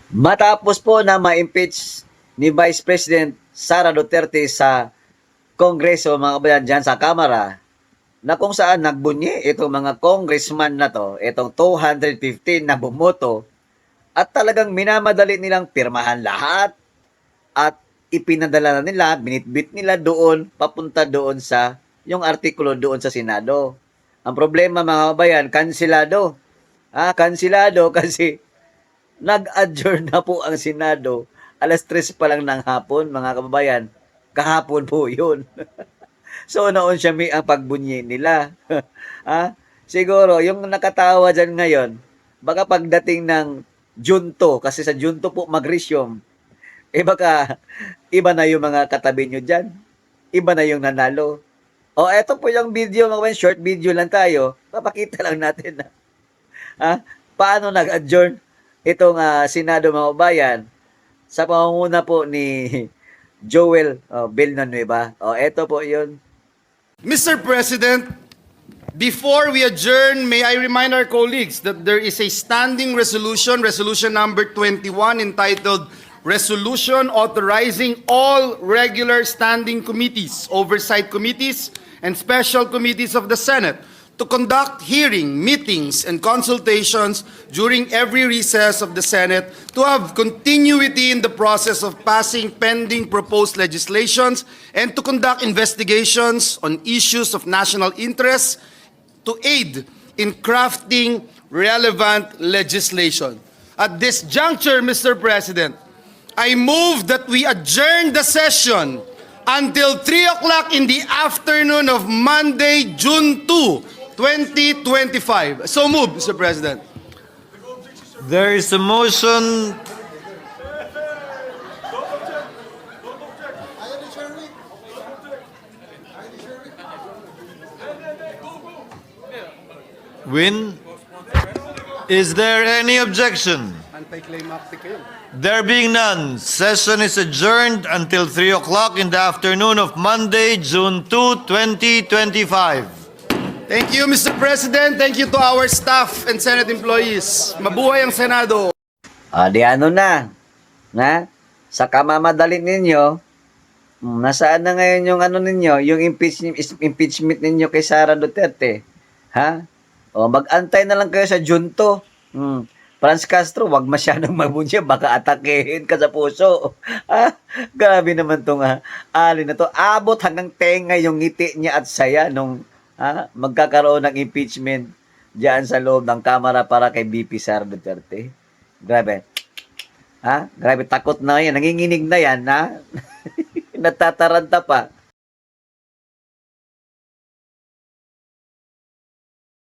Matapos po na ma-impeach ni Vice President Sara Duterte sa Kongreso, mga kabayan, dyan sa Kamara, na kung saan nagbunyi itong mga congressman na to, itong 215 na bumoto, at talagang minamadali nilang pirmahan lahat at ipinadala na nila, binitbit nila doon, papunta doon sa yung artikulo doon sa Senado. Ang problema, mga kabayan, kansilado. Kansilado kasi nag-adjourn na po ang Senado. Alas 3 pa lang ng hapon, mga kababayan. Kahapon po yun. So, noon siya may ang pagbunyi nila. Siguro, yung nakatawa dyan ngayon, baka pagdating ng Junto, kasi sa Junto po mag-resume, baka iba na yung mga katabi nyo dyan. Iba na yung nanalo. Eto po yung video, mga kababayan, short video lang tayo. Papakita lang natin na paano nag-adjourn itong Senado, mga kabayan, sa pangunguna po ni Joel Villanueva. Eto po yun. Mr. President, before we adjourn, may I remind our colleagues that there is a standing resolution, resolution number 21, entitled Resolution Authorizing All Regular Standing Committees, Oversight Committees, and Special Committees of the Senate to conduct hearing, meetings, and consultations during every recess of the Senate to have continuity in the process of passing pending proposed legislations and to conduct investigations on issues of national interest to aid in crafting relevant legislation. At this juncture, Mr. President, I move that we adjourn the session until 3 o'clock in the afternoon of Monday, June 2, 2025. So moved, Mr. President. There is a motion. Win. Is there any objection? Anti-climactic yun. There being none, session is adjourned until 3 o'clock in the afternoon of Monday, June 2, 2025. Thank you, Mr. President. Thank you to our staff and Senate employees. Mabuhay ang Senado. Di ano na. Sa kamamadali ninyo, nasaan na ngayon yung ano ninyo, yung impeachment ninyo kay Sara Duterte? Mag-antay na lang kayo sa Junto. Franz Castro, wag masyadong mabunya, baka atakehin ka sa puso. Grabe naman tong alin na to. Abot hanggang tenga yung ngiti niya at saya nung magkakaroon ng impeachment diyan sa loob ng Kamara para kay VP Sara Duterte. Grabe. Grabe, takot na yan. Nanginginig na yan, Natataranta pa.